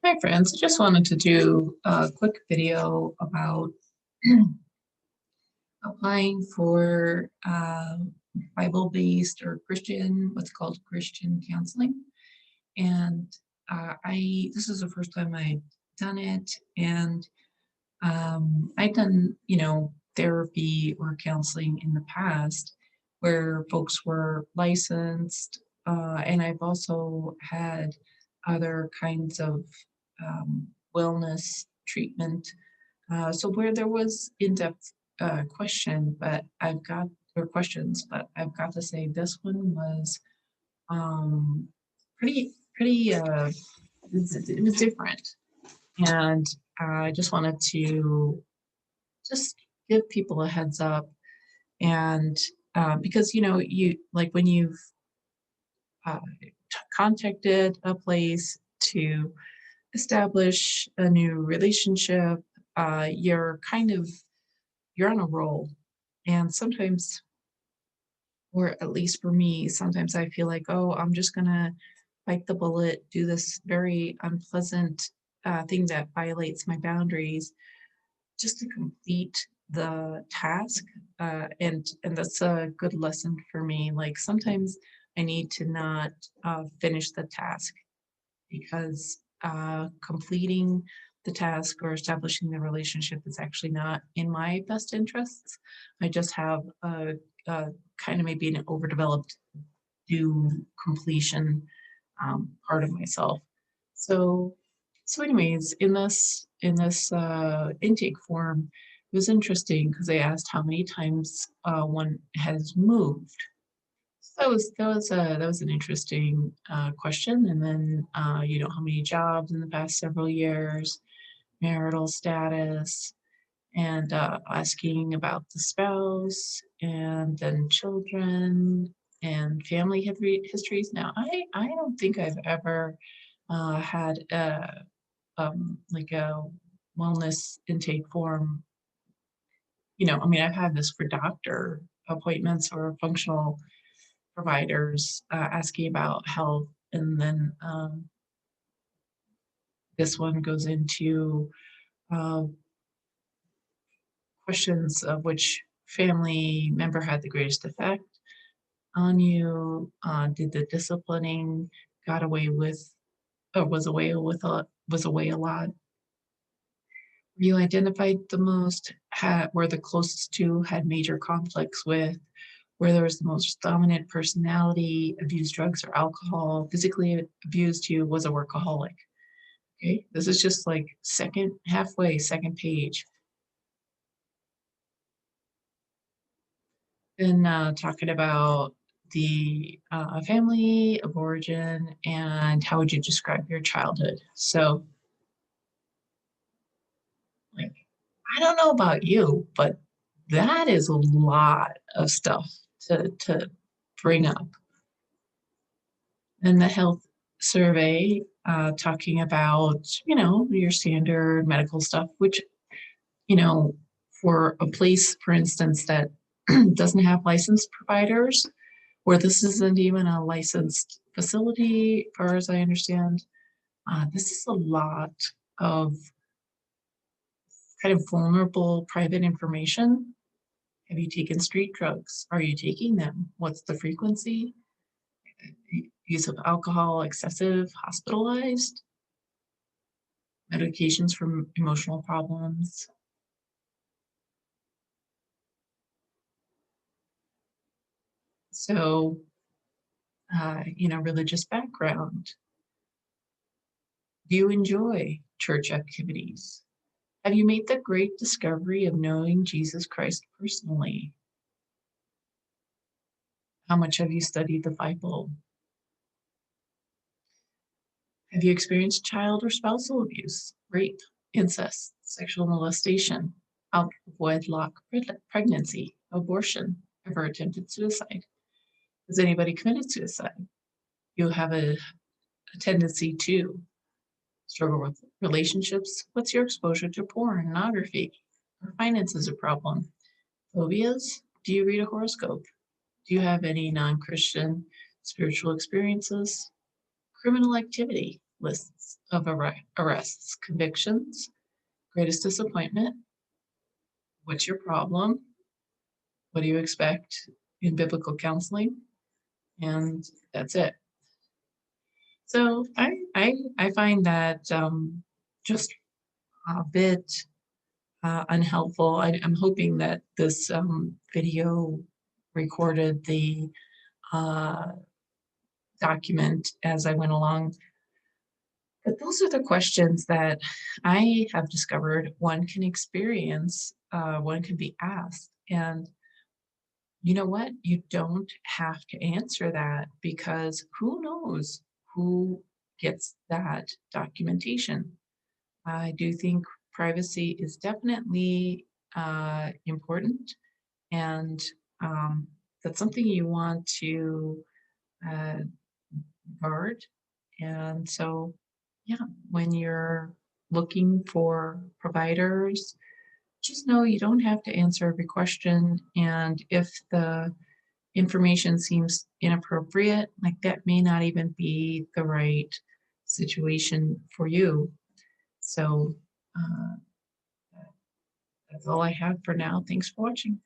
Hi friends, I just wanted to do a quick video about applying for Bible-based or Christian, what's called Christian counseling. And this is the first time I've done it. And I've done, therapy or counseling in the past where folks were licensed. And I've also had other kinds of wellness treatment. So where there was in-depth question, but I've got or questions, but I've got to say this one was um, pretty. It was different, and I just wanted to just give people a heads up, and because you like when you've contacted a place to establish a new relationship, you're kind of you're on a roll. And sometimes, or at least for me, sometimes I feel like, oh, I'm just gonna bite the bullet, do this very unpleasant thing that violates my boundaries just to complete the task. And that's a good lesson for me. Like sometimes I need to not finish the task because completing the task or establishing the relationship is actually not in my best interests. I just have a kind of maybe an overdeveloped due completion part of myself. So, so anyways, in this intake form, it was interesting because they asked how many times one has moved. So that was an interesting question. And then how many jobs in the past several years, marital status, and asking about the spouse, and then children and family histories. Now, I don't think I've ever had like a wellness intake form. I mean, I've had this for doctor appointments or functional providers asking about health, and then this one goes into uh, questions of which family member had the greatest effect on you. Did the disciplining got away with, or was away a lot? You identified the most, were the closest to, had major conflicts with, where there was the most dominant personality, abused drugs or alcohol, physically abused you, was a workaholic. Okay, this is just like second page. Then talking about the family of origin and how would you describe your childhood. So, like, I don't know about you, but that is a lot of stuff to bring up. And the health survey, talking about, your standard medical stuff, which, you know, for a place, for instance, that doesn't have licensed providers, where this isn't even a licensed facility, as far as I understand, this is a lot of kind of vulnerable private information. Have you taken street drugs? Are you taking them? What's the frequency? Use of alcohol, excessive, hospitalized, medications for emotional problems. So, religious background. Do you enjoy church activities? Have you made the great discovery of knowing Jesus Christ personally? How much have you studied the Bible? Have you experienced child or spousal abuse, rape, incest, sexual molestation, out of wedlock pregnancy, abortion, ever attempted suicide? Has anybody committed suicide? You have a tendency to struggle with relationships. What's your exposure to pornography? Are finances a problem? Phobias? Do you read a horoscope? Do you have any non Christian spiritual experiences? Criminal activity? lists of arrests, convictions, greatest disappointment, what's your problem, what do you expect in biblical counseling, and that's it. So I find that just a bit unhelpful. I'm hoping that this video recorded the uh, document as I went along. But those are the questions that I have discovered one can experience, one can be asked. And you know what? You don't have to answer that because who knows who gets that documentation. I do think privacy is definitely important, and um, that's something you want to uh, guard. And so, yeah, when you're looking for providers, just know you don't have to answer every question. And if the information seems inappropriate, like that may not even be the right situation for you. So, uh, that's all I have for now. Thanks for watching.